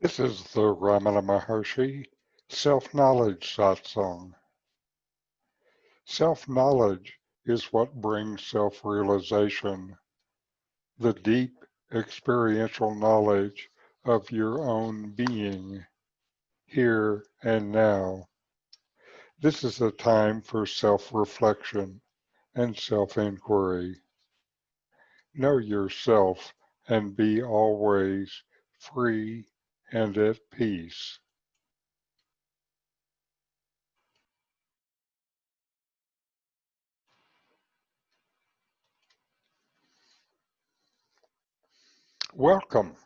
This is the Ramana Maharshi Self-Knowledge Satsang. Self-knowledge is what brings self-realization, the deep experiential knowledge of your own being, here and now. This is a time for self-reflection and self-inquiry. Know yourself and be always free and at peace. Welcome.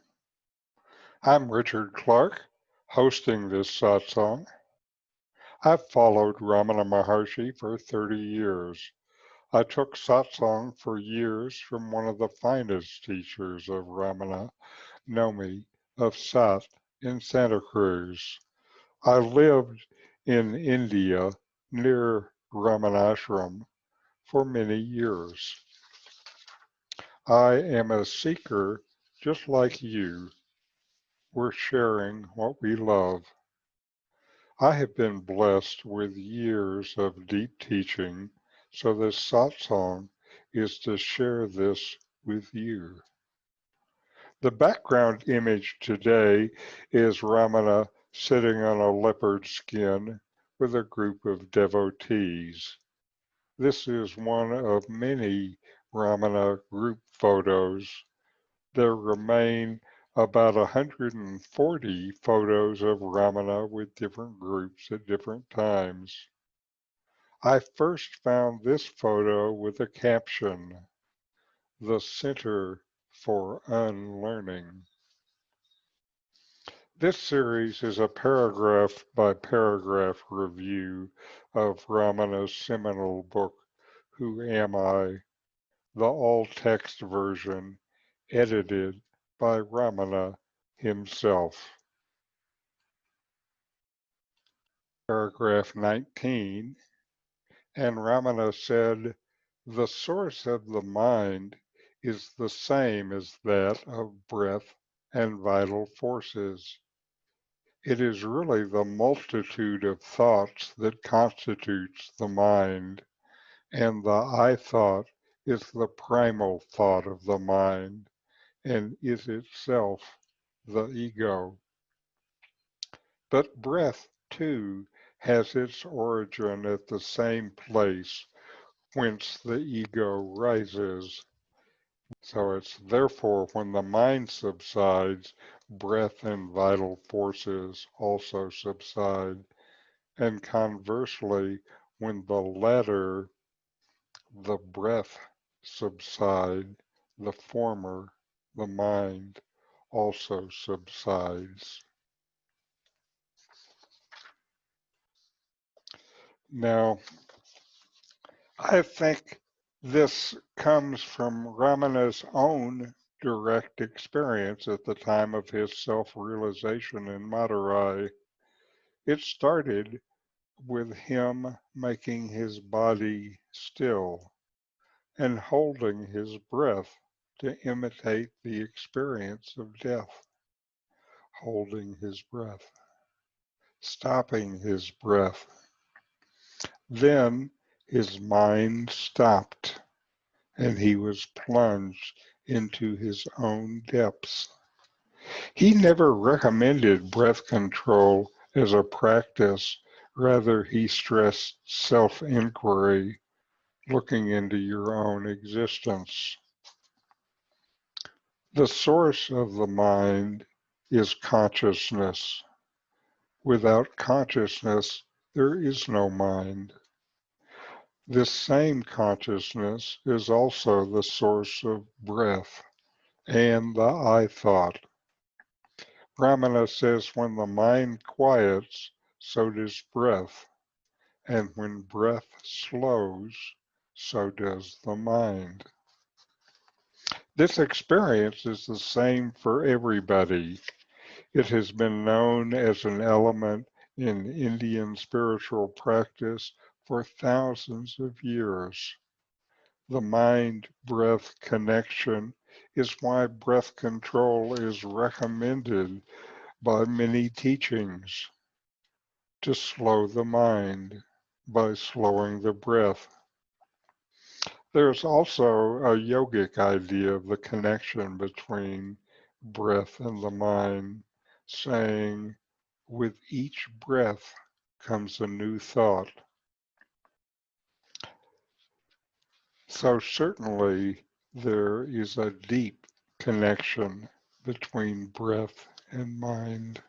I'm Richard Clarke, hosting this satsang. I've followed Ramana Maharshi for 30 years. I took satsang for years from one of the finest teachers of Ramana, Nome of Sat in Santa Cruz. I lived in India near Ramanashram for many years. I am a seeker just like you. We're sharing what we love. I have been blessed with years of deep teaching, so this satsang is to share this with you. The background image today is Ramana sitting on a leopard skin with a group of devotees. This is one of many Ramana group photos. There remain about 140 photos of Ramana with different groups at different times. I first found this photo with a caption, "The Center for Unlearning." This series is a paragraph by paragraph review of Ramana's seminal book, Who Am I? The all-text version, edited by Ramana himself. Paragraph 19, and Ramana said, the source of the mind is the same as that of breath and vital forces. It is really the multitude of thoughts that constitutes the mind, and the I thought is the primal thought of the mind, and is itself the ego. But breath, too, has its origin at the same place whence the ego rises. So it's therefore when the mind subsides, breath and vital forces also subside. And conversely, when the latter, the breath, subside, the former, the mind, also subsides. Now, I think this comes from Ramana's own direct experience at the time of his self-realization in Madurai. It started with him making his body still and holding his breath to imitate the experience of death. Holding his breath, stopping his breath. Then his mind stopped, and he was plunged into his own depths. He never recommended breath control as a practice. Rather, he stressed self-inquiry, looking into your own existence. The source of the mind is consciousness. Without consciousness, there is no mind. This same consciousness is also the source of breath and the I thought. Ramana says when the mind quiets, so does breath, and when breath slows, so does the mind. This experience is the same for everybody. It has been known as an element in Indian spiritual practice for thousands of years. The mind-breath connection is why breath control is recommended by many teachings to slow the mind by slowing the breath. There's also a yogic idea of the connection between breath and the mind, saying, with each breath comes a new thought. So certainly there is a deep connection between breath and mind.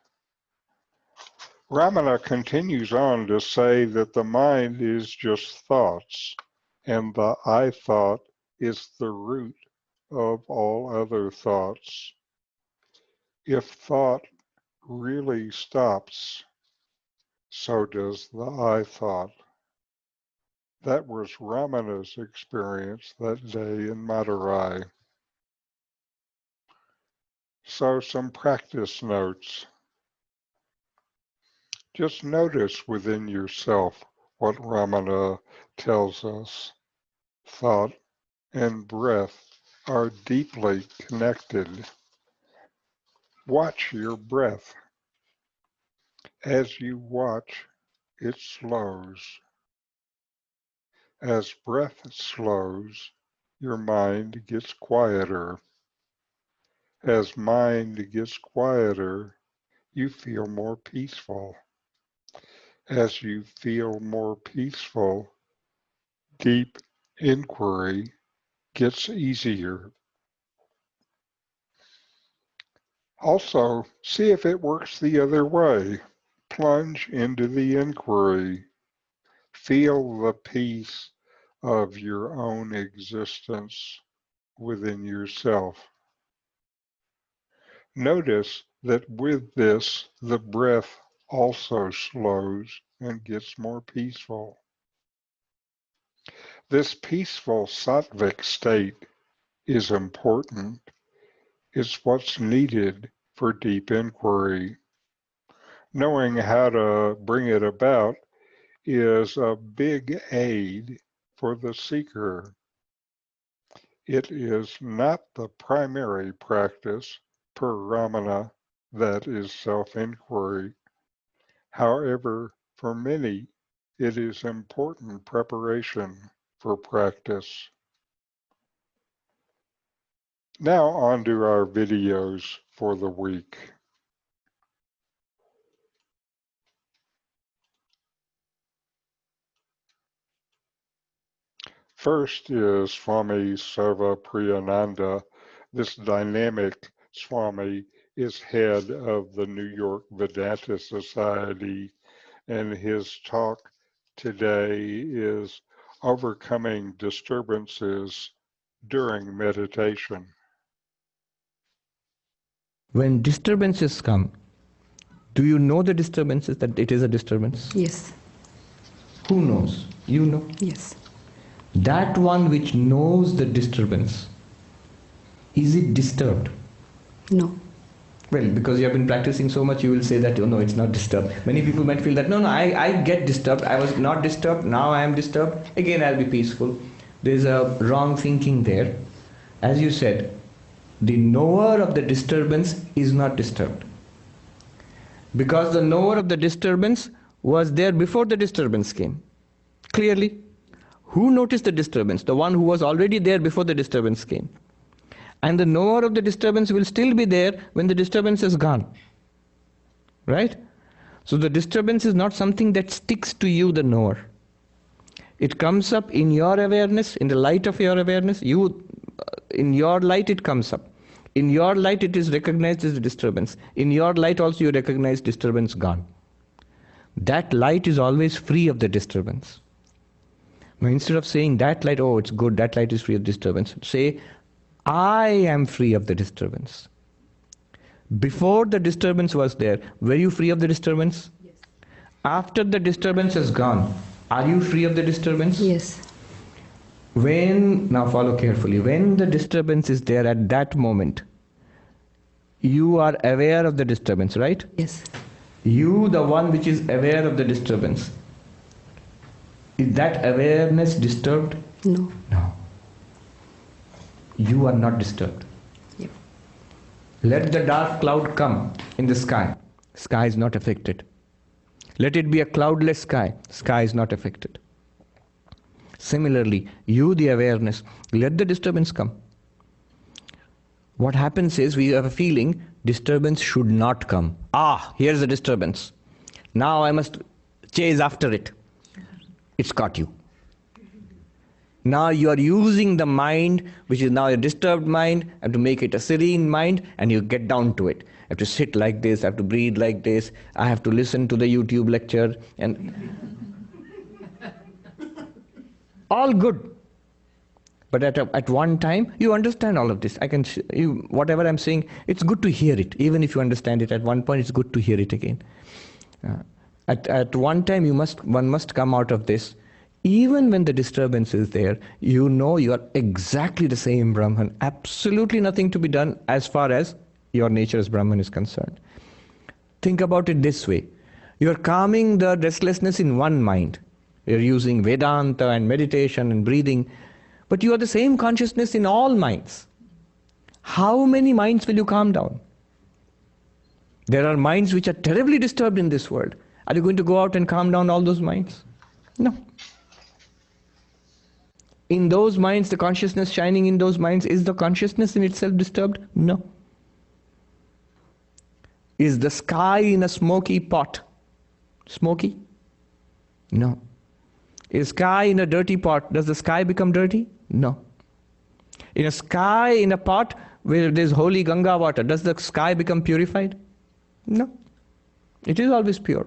Ramana continues on to say that the mind is just thoughts, and the I thought is the root of all other thoughts. If thought really stops, so does the I thought. That was Ramana's experience that day in Madurai. So some practice notes. Just notice within yourself what Ramana tells us. Thought and breath are deeply connected. Watch your breath. As you watch, it slows. As breath slows, your mind gets quieter. As mind gets quieter, you feel more peaceful. As you feel more peaceful, deep inquiry gets easier. Also, see if it works the other way. Plunge into the inquiry. Feel the peace of your own existence within yourself. Notice that with this, the breath also slows and gets more peaceful. This peaceful sattvic state is important. It's what's needed for deep inquiry. Knowing how to bring it about is a big aid for the seeker. It is not the primary practice, per Ramana, that is self-inquiry. However, for many, it is important preparation for practice. Now on to our videos for the week. First is Swami Sarvapriyananda. This dynamic Swami is head of the New York Vedanta Society, and his talk today is overcoming disturbances during meditation. When disturbances come, do you know the disturbances, that it is a disturbance? Yes. Who knows? You know? Yes. That one which knows the disturbance, is it disturbed? No. Well, because you have been practicing so much, you will say that, oh no, it's not disturbed. Many people might feel that, no, I get disturbed. I was not disturbed, now I am disturbed. Again, I'll be peaceful. There's a wrong thinking there. As you said, the knower of the disturbance is not disturbed. Because the knower of the disturbance was there before the disturbance came. Clearly. Who noticed the disturbance? The one who was already there before the disturbance came. And the knower of the disturbance will still be there when the disturbance is gone. Right? So the disturbance is not something that sticks to you, the knower. It comes up in your awareness, in the light of your awareness. In your light it comes up. In your light it is recognized as a disturbance. In your light also you recognize disturbance gone. That light is always free of the disturbance. Now instead of saying that light, oh it's good, that light is free of disturbance, say, I am free of the disturbance. Before the disturbance was there, were you free of the disturbance? Yes. After the disturbance has gone, are you free of the disturbance? Yes. Now follow carefully, when the disturbance is there at that moment, you are aware of the disturbance, right? Yes. You, the one which is aware of the disturbance, is that awareness disturbed? No. No. You are not disturbed. Yep. Let the dark cloud come in the sky. Sky is not affected. Let it be a cloudless sky. Sky is not affected. Similarly, you, the awareness, let the disturbance come. What happens is we have a feeling disturbance should not come. Here's the disturbance. Now I must chase after it. It's caught you. Now you are using the mind, which is now a disturbed mind, and to make it a serene mind, and you get down to it. I have to sit like this, I have to breathe like this, I have to listen to the YouTube lecture, and all good. But at one time, you understand all of this. Whatever I'm saying, it's good to hear it. Even if you understand it at one point, it's good to hear it again. At one time, one must come out of this. Even when the disturbance is there, you know you are exactly the same Brahman. Absolutely nothing to be done as far as your nature as Brahman is concerned. Think about it this way. You are calming the restlessness in one mind. You're using Vedanta and meditation and breathing. But you are the same consciousness in all minds. How many minds will you calm down? There are minds which are terribly disturbed in this world. Are you going to go out and calm down all those minds? No. In those minds, the consciousness shining in those minds, is the consciousness in itself disturbed? No. Is the sky in a smoky pot smoky? No. Is sky in a dirty pot, does the sky become dirty? No. In a sky in a pot where there is holy Ganga water, does the sky become purified? No. It is always pure.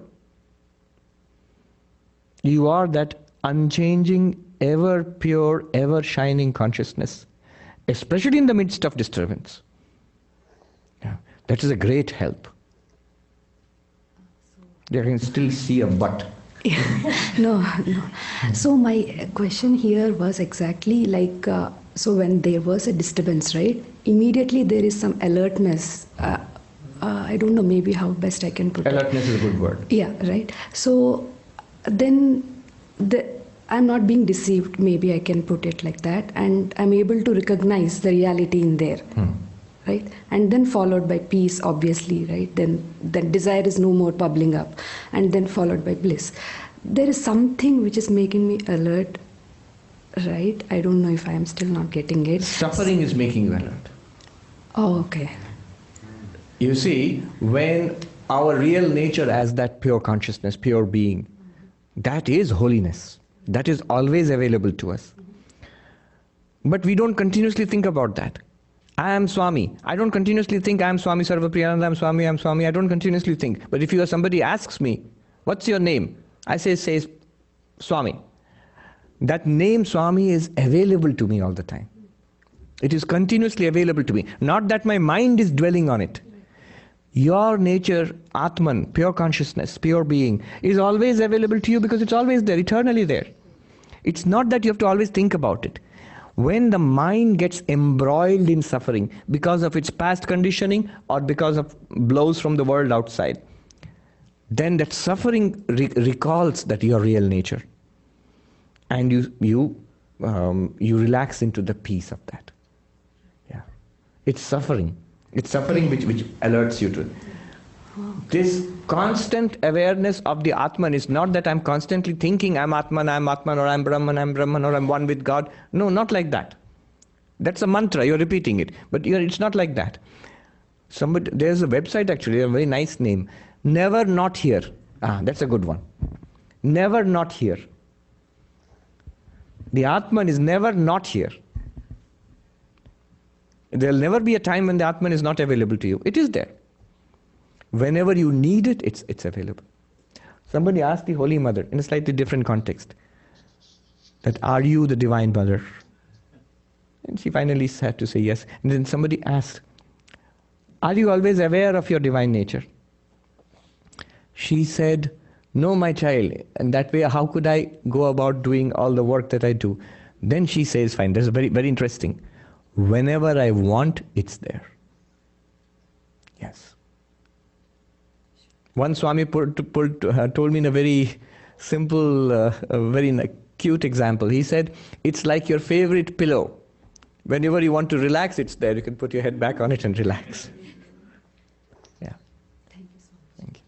You are that unchanging, ever pure, ever shining consciousness, especially in the midst of disturbance. Yeah. That is a great help. You can still see a but. No. So my question here was exactly like, so when there was a disturbance, right? Immediately there is some alertness. I don't know, maybe how best I can put it. Alertness is a good word. Yeah, right. So then I'm not being deceived, maybe I can put it like that, and I'm able to recognize the reality in there. Right? And then followed by peace, obviously, right? Then desire is no more bubbling up, and then followed by bliss. There is something which is making me alert, right? I don't know if I am still not getting it. Suffering is making you alert. Oh, okay. You see, when our real nature as that pure consciousness, pure being, that is holiness. That is always available to us. But we don't continuously think about that. I am Swami. I don't continuously think I am Swami Sarvapriyananda, I am Swami. I don't continuously think. But if somebody asks me, what's your name? I say Swami. That name Swami is available to me all the time. It is continuously available to me. Not that my mind is dwelling on it. Your nature, Atman, pure consciousness, pure being, is always available to you because it's always there, eternally there. It's not that you have to always think about it. When the mind gets embroiled in suffering because of its past conditioning or because of blows from the world outside, then that suffering recalls that your real nature. And you relax into the peace of that. Yeah. It's suffering. It's suffering which alerts you to it. This constant awareness of the Atman is not that I'm constantly thinking I'm Atman, or I'm Brahman, or I'm one with God. No, not like that. That's a mantra, you're repeating it. But it's not like that. There's a website actually, a very nice name. Never Not Here. That's a good one. Never Not Here. The Atman is never not here. There'll never be a time when the Atman is not available to you. It is there. Whenever you need it, it's available. Somebody asked the Holy Mother in a slightly different context that, are you the Divine Mother? And she finally had to say yes. And then somebody asked, are you always aware of your divine nature? She said, no, my child. And that way, how could I go about doing all the work that I do? Then she says, fine, that's very, very interesting. Whenever I want, it's there. Yes. One Swami told me in a very simple, very cute example. He said, it's like your favorite pillow. Whenever you want to relax, it's there. You can put your head back on it and relax. Yeah. Thank you so much. Thank you.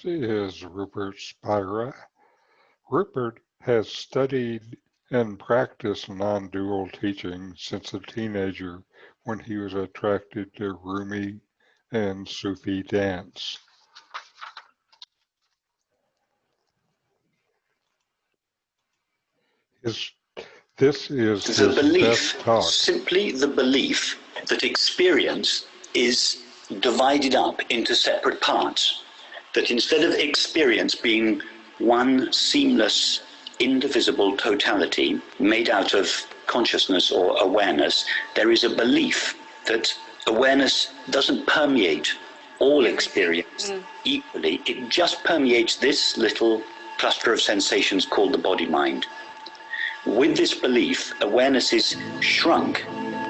is Rupert Spira. Rupert has studied and practiced non-dual teaching since a teenager when he was attracted to Rumi and Sufi dance. This is the his belief, best talk. simply the belief that experience is divided up into separate parts. That instead of experience being one seamless, indivisible totality made out of consciousness or awareness, there is a belief that awareness doesn't permeate all experience equally. It just permeates this little cluster of sensations called the body-mind. With this belief, awareness is shrunk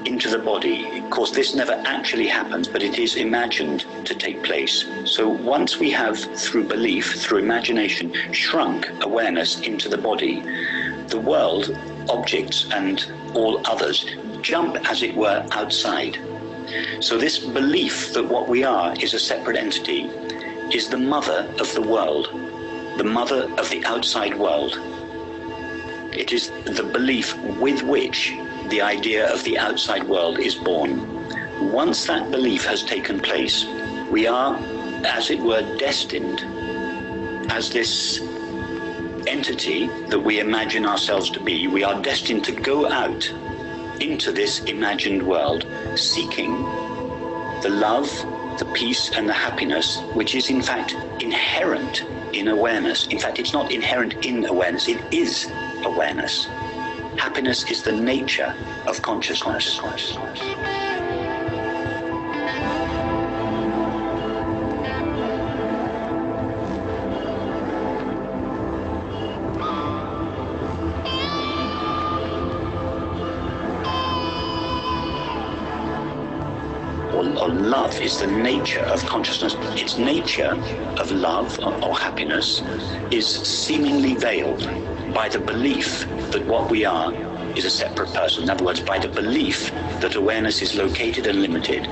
into the body. Of course, this never actually happens, but it is imagined to take place. So once we have, through belief, through imagination, shrunk awareness into the body, the world, objects, and all others jump, as it were, outside. So this belief that what we are is a separate entity is the mother of the world, the mother of the outside world. It is the belief with which the idea of the outside world is born. Once that belief has taken place, we are, as it were, destined as this entity that we imagine ourselves to be. We are destined to go out into this imagined world, seeking the love, the peace, and the happiness, which is in fact inherent in awareness. In fact, it's not inherent in awareness, it is awareness. Happiness is the nature of consciousness. Or love is the nature of consciousness. Its nature of love or happiness is seemingly veiled by the belief that what we are is a separate person. In other words, by the belief that awareness is located and limited.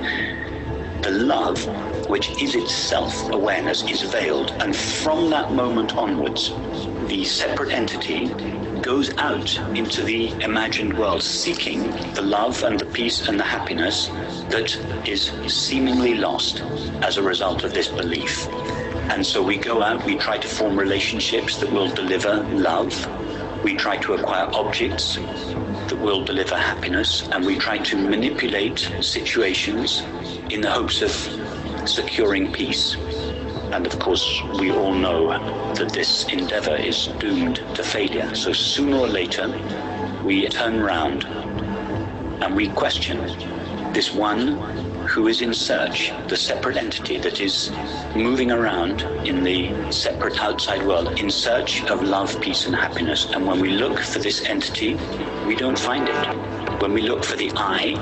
The love, which is itself awareness, is veiled. And from that moment onwards, the separate entity goes out into the imagined world, seeking the love and the peace and the happiness that is seemingly lost as a result of this belief. And so we go out, we try to form relationships that will deliver love, we try to acquire objects that will deliver happiness, and we try to manipulate situations in the hopes of securing peace. And of course, we all know that this endeavor is doomed to failure. So sooner or later, we turn round and we question this one who is in search, the separate entity that is moving around in the separate outside world in search of love, peace, and happiness. And when we look for this entity, we don't find it. When we look for the I,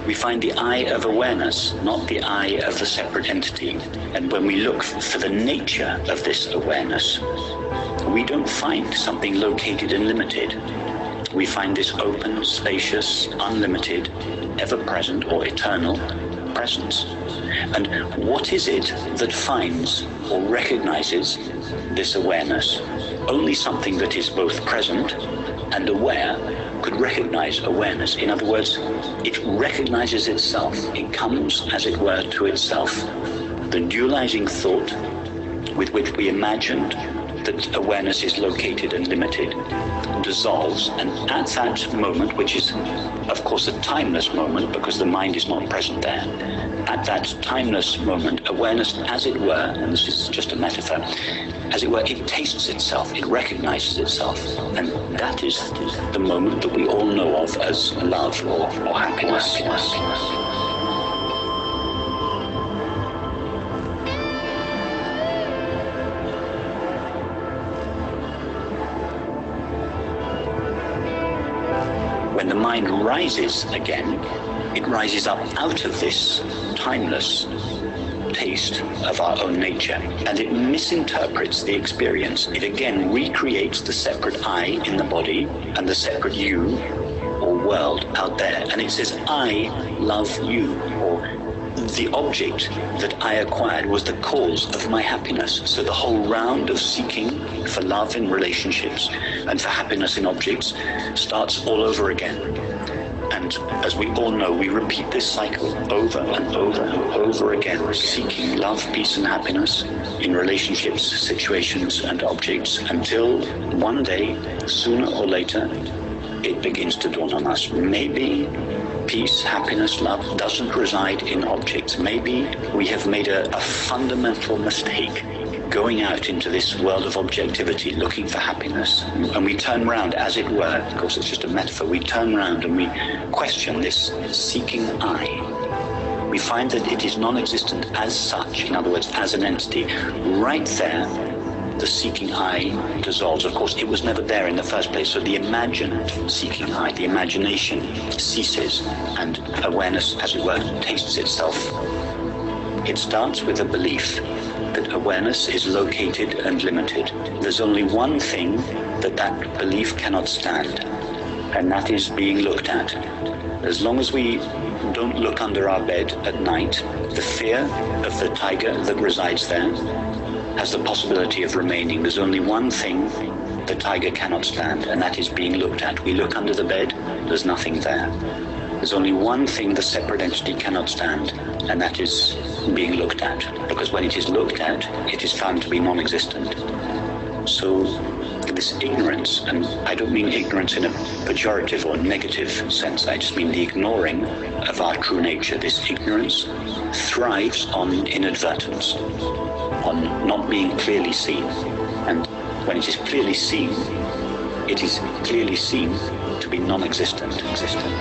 we find the I of awareness, not the I of the separate entity. And when we look for the nature of this awareness, we don't find something located and limited. We find this open, spacious, unlimited, ever-present or eternal presence. And what is it that finds or recognizes this awareness? Only something that is both present and aware could recognize awareness. In other words, it recognizes itself. It comes, as it were, to itself. The dualizing thought with which we imagined that awareness is located and limited dissolves, and at that moment, which is of course a timeless moment because the mind is not present there, at that timeless moment, awareness, as it were, and this is just a metaphor, as it were, it tastes itself, it recognizes itself, and that is the moment that we all know of as love or happiness. When the mind rises again, it rises up out of this timeless taste of our own nature, and it misinterprets the experience. It again recreates the separate I in the body and the separate you or world out there, and it says, I love you, or the object that I acquired was the cause of my happiness. So the whole round of seeking for love in relationships and for happiness in objects starts all over again. And as we all know, we repeat this cycle over and over and over again, seeking love, peace and happiness in relationships, situations and objects, until one day, sooner or later, it begins to dawn on us. Maybe peace, happiness, love doesn't reside in objects. Maybe we have made a fundamental mistake going out into this world of objectivity, looking for happiness, and we turn round, as it were, of course it's just a metaphor, we turn round and we question this seeking I. We find that it is non-existent as such, in other words, as an entity. Right there, the seeking I dissolves. Of course, it was never there in the first place, so the imagined seeking I, the imagination ceases, and awareness, as it were, tastes itself. It starts with a belief that awareness is located and limited. There's only one thing that belief cannot stand, and that is being looked at. As long as we don't look under our bed at night, the fear of the tiger that resides there has the possibility of remaining. There's only one thing the tiger cannot stand, and that is being looked at. We look under the bed, there's nothing there. There's only one thing the separate entity cannot stand, and that is being looked at. Because when it is looked at, it is found to be non-existent. So this ignorance, and I don't mean ignorance in a pejorative or negative sense, I just mean the ignoring of our true nature. This ignorance thrives on inadvertence, on not being clearly seen. And when it is clearly seen to be non-existent, existent.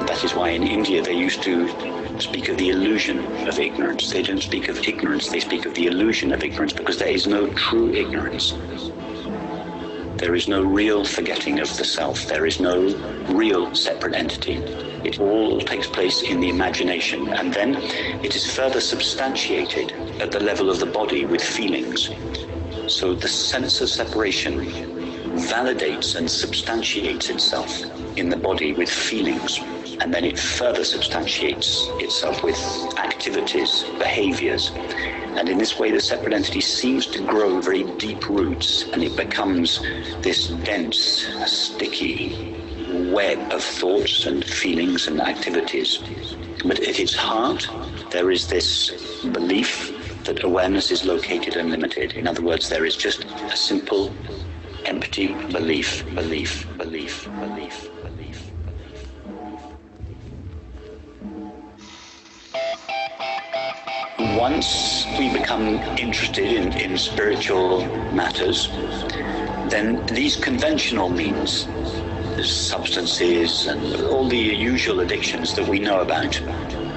That is why in India they used to speak of the illusion of ignorance. They don't speak of ignorance, they speak of the illusion of ignorance, because there is no true ignorance. There is no real forgetting of the self. There is no real separate entity. It all takes place in the imagination, and then it is further substantiated at the level of the body with feelings. So the sense of separation validates and substantiates itself in the body with feelings, and then it further substantiates itself with activities, behaviors. And in this way, the separate entity seems to grow very deep roots, and it becomes this dense, sticky web of thoughts and feelings and activities. But at its heart, there is this belief that awareness is located and limited. In other words, there is just a simple, empty belief. Once we become interested in spiritual matters, then these conventional means, substances and all the usual addictions that we know about,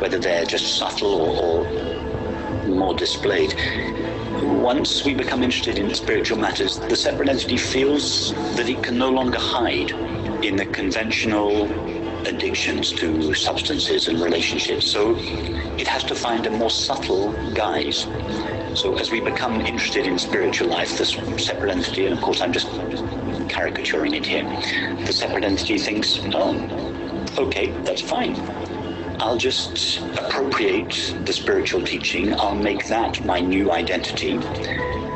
whether they're just subtle or more displayed, once we become interested in spiritual matters, the separate entity feels that it can no longer hide in the conventional addictions to substances and relationships. So it has to find a more subtle guise. So as we become interested in spiritual life, this separate entity, and of course I'm just caricaturing it here, the separate entity thinks, oh, okay, that's fine. I'll just appropriate the spiritual teaching, I'll make that my new identity,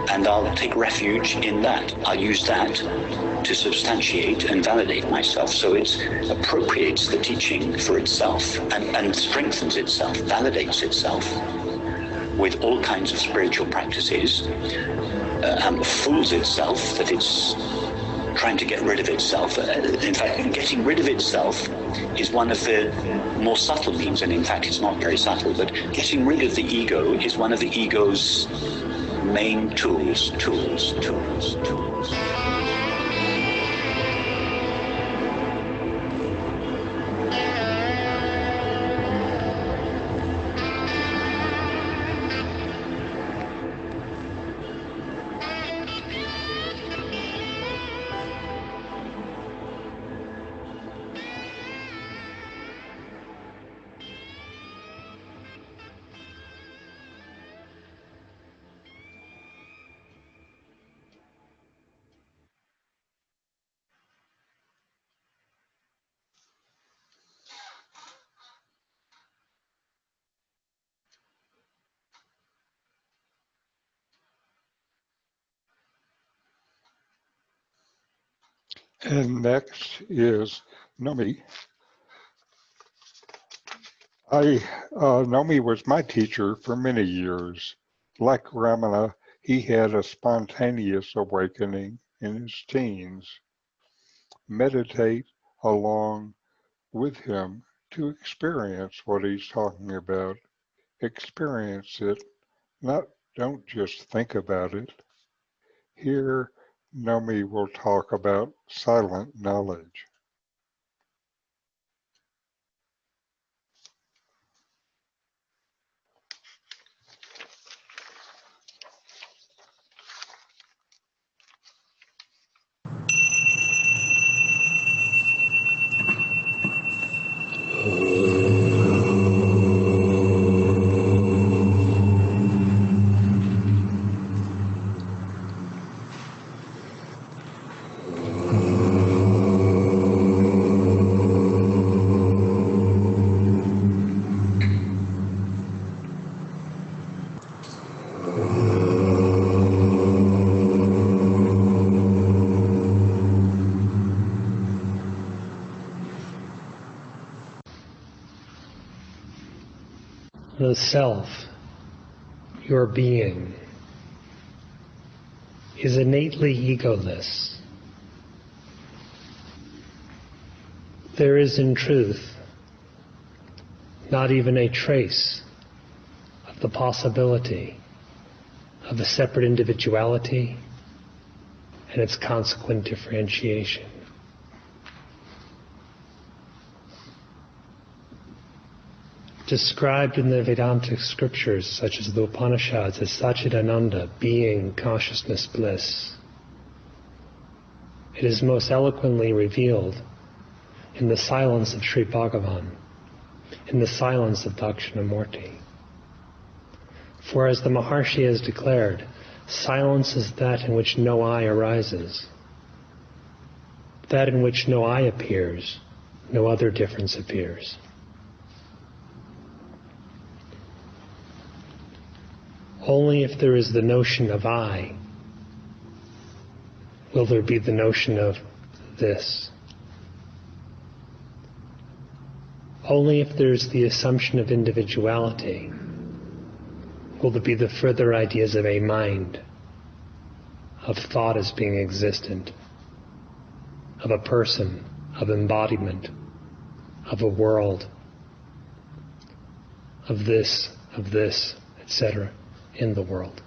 and I'll take refuge in that. I'll use that to substantiate and validate myself. So it appropriates the teaching for itself and strengthens itself, validates itself with all kinds of spiritual practices, and fools itself that it's trying to get rid of itself. In fact, getting rid of itself is one of the more subtle means, and in fact it's not very subtle, but getting rid of the ego is one of the ego's main tools. And next is Nome. Nome was my teacher for many years. Like Ramana, he had a spontaneous awakening in his teens. Meditate along with him to experience what he's talking about. Experience it, don't just think about it. Here, Nome will talk about silent knowledge. The self, your being, is innately egoless. There is in truth not even a trace of the possibility of a separate individuality and its consequent differentiation. Described in the Vedantic scriptures, such as the Upanishads, as Satchidananda, being, consciousness, bliss. It is most eloquently revealed in the silence of Sri Bhagavan, in the silence of Dakshinamurti. For as the Maharshi has declared, silence is that in which no I arises. That in which no I appears, no other difference appears. Only if there is the notion of I will there be the notion of this. Only if there is the assumption of individuality will there be the further ideas of a mind, of thought as being existent, of a person, of embodiment, of a world, of this, etc. in the world.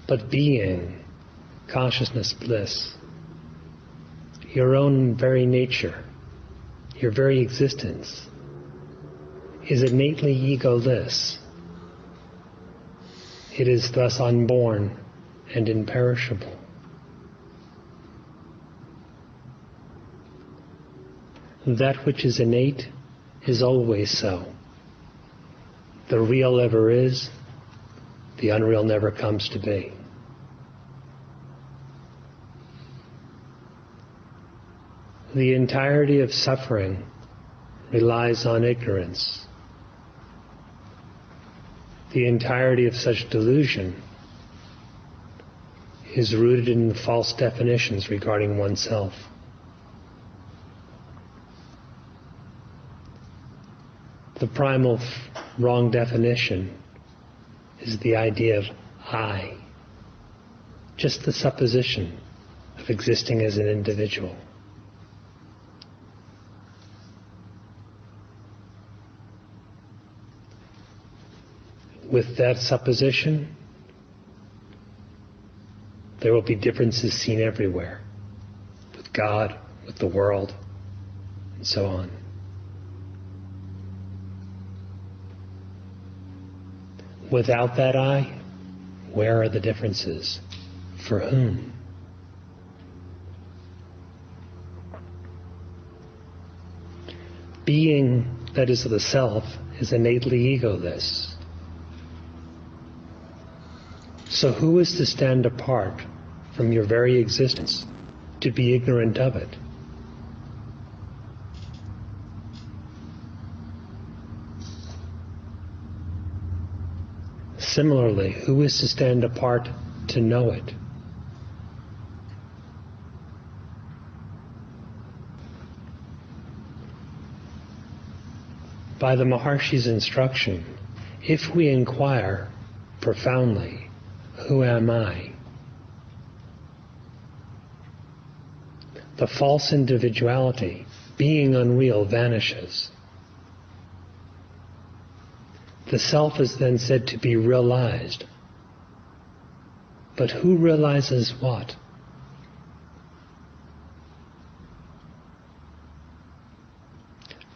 But being, consciousness, bliss, your own very nature, your very existence, is innately egoless. It is thus unborn and imperishable. That which is innate is always so. The real ever is, the unreal never comes to be. The entirety of suffering relies on ignorance. The entirety of such delusion is rooted in false definitions regarding oneself. The primal wrong definition is the idea of I, just the supposition of existing as an individual. With that supposition, there will be differences seen everywhere, with God, with the world, and so on. Without that I, where are the differences? For whom? Being, that is the self, is innately egoless. So who is to stand apart from your very existence to be ignorant of it? Similarly, who is to stand apart to know it. By the Maharshi's instruction, if we inquire profoundly, who am I? The false individuality, being unreal, vanishes. The self is then said to be realized. But who realizes what?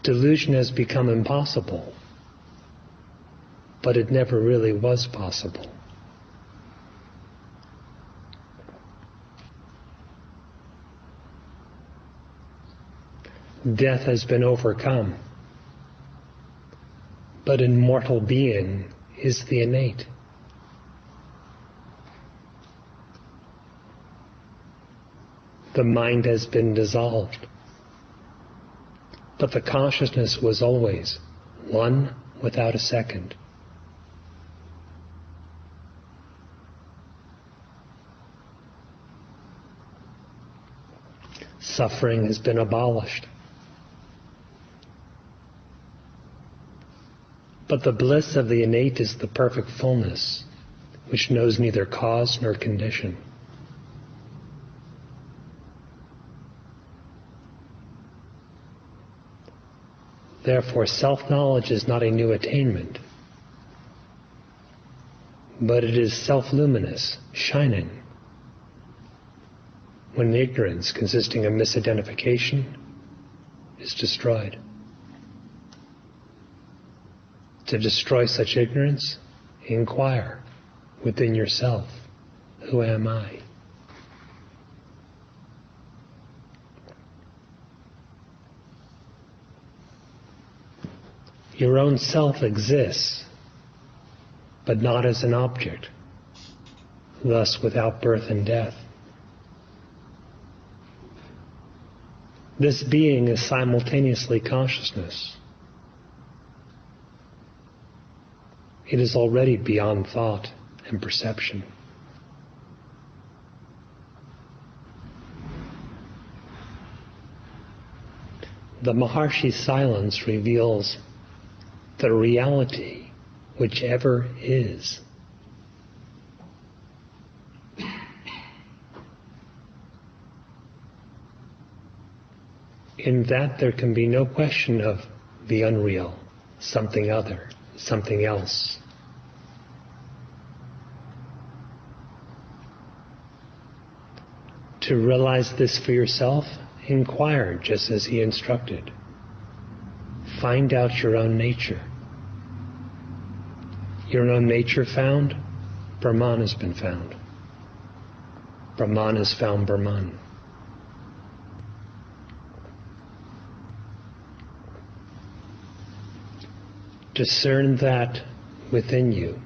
Delusion has become impossible, but it never really was possible. Death has been overcome, but immortal being is the innate. The mind has been dissolved, but the consciousness was always one without a second. Suffering has been abolished, but the bliss of the innate is the perfect fullness, which knows neither cause nor condition. Therefore, self-knowledge is not a new attainment, but it is self-luminous, shining, when ignorance, consisting of misidentification, is destroyed. To destroy such ignorance, inquire within yourself, who am I? Your own self exists, but not as an object, thus without birth and death. This being is simultaneously consciousness. It is already beyond thought and perception. The Maharshi's silence reveals the reality whichever is. In that there can be no question of the unreal, something other, something else. To realize this for yourself, inquire just as he instructed. Find out your own nature. Your own nature found, Brahman has been found. Brahman has found Brahman. Discern that within you,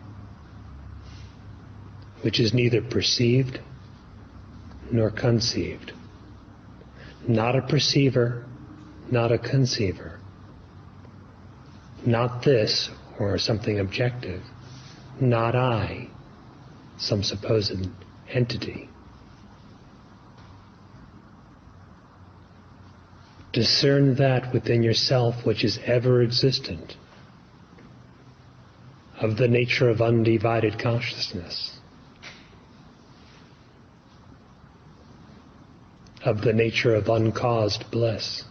which is neither perceived nor conceived. Not a perceiver, not a conceiver. Not this or something objective. Not I, some supposed entity. Discern that within yourself which is ever existent, of the nature of undivided consciousness, of the nature of uncaused bliss,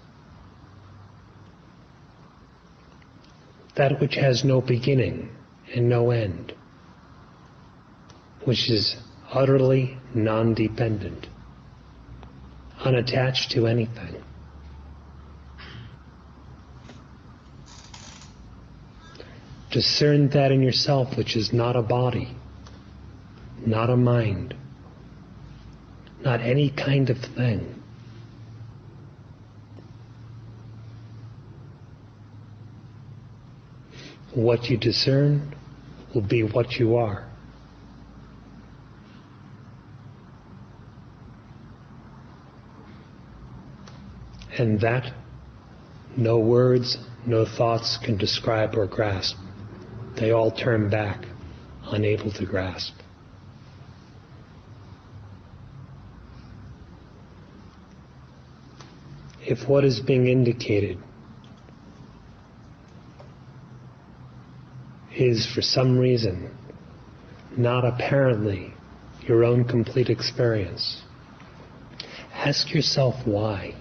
that which has no beginning and no end, which is utterly non-dependent, unattached to anything. Discern that in yourself which is not a body, not a mind, not any kind of thing. What you discern will be what you are. And that no words, no thoughts can describe or grasp. They all turn back, unable to grasp. if what is being indicated is for some reason not apparently your own complete experience, ask yourself why.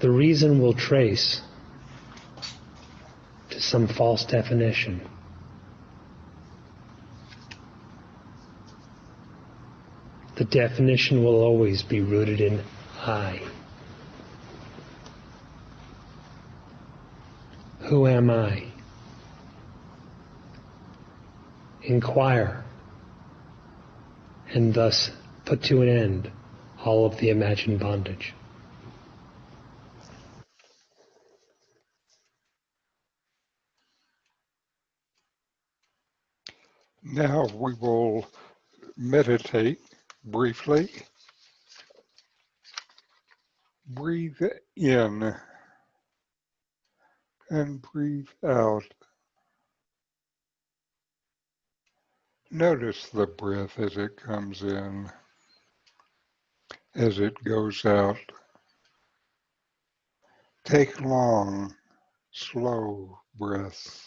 The reason will trace to some false definition. The definition will always be rooted in I. Who am I? Inquire, and thus put to an end all of the imagined bondage. Now we will meditate briefly. Breathe in and breathe out. Notice the breath as it comes in, as it goes out. Take long, slow breaths.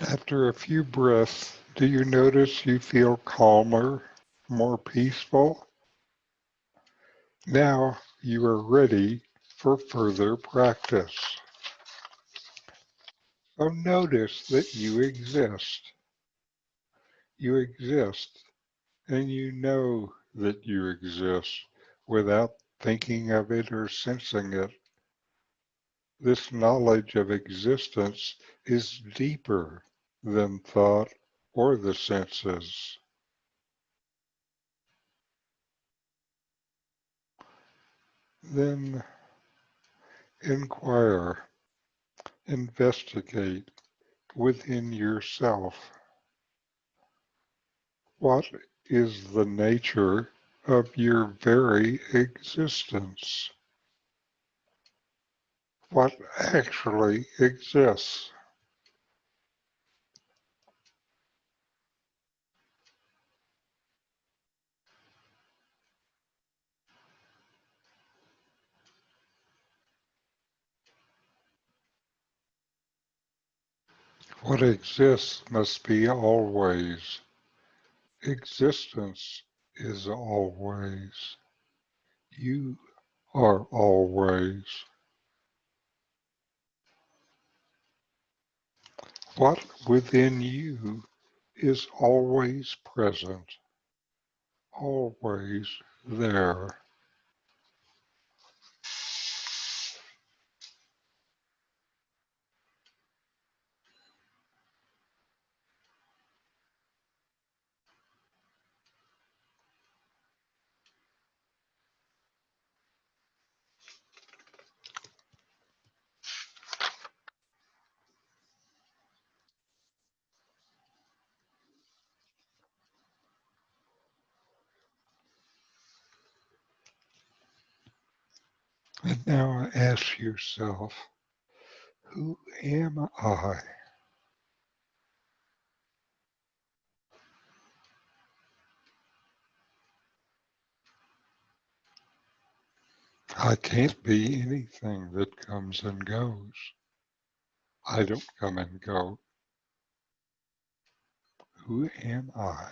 After a few breaths, do you notice you feel calmer, more peaceful? Now you are ready for further practice. So notice that you exist. You exist, and you know that you exist without thinking of it or sensing it. This knowledge of existence is deeper than thought or the senses. Then inquire, investigate within yourself. What is the nature of your very existence? What actually exists? What exists must be always. Existence is always. You are always. What within you is always present, always there. And now ask yourself, who am I? I can't be anything that comes and goes. I don't come and go. Who am I?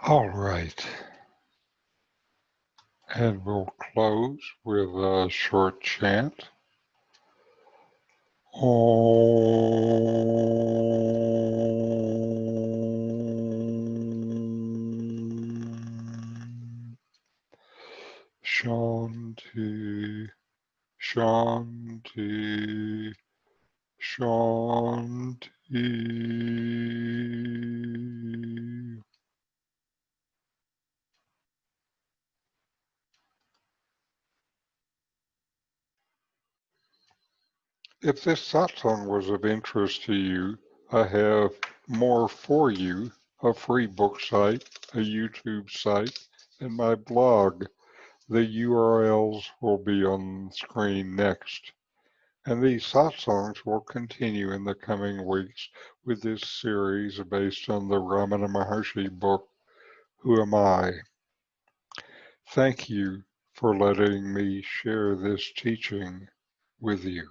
All right. And we'll close with a short chant. Om. Shanti, Shanti, Shanti. If this satsang was of interest to you, I have more for you, a free book site, a YouTube site, and my blog. The URLs will be on the screen next. And these satsangs will continue in the coming weeks with this series based on the Ramana Maharshi book, Who Am I? Thank you for letting me share this teaching with you.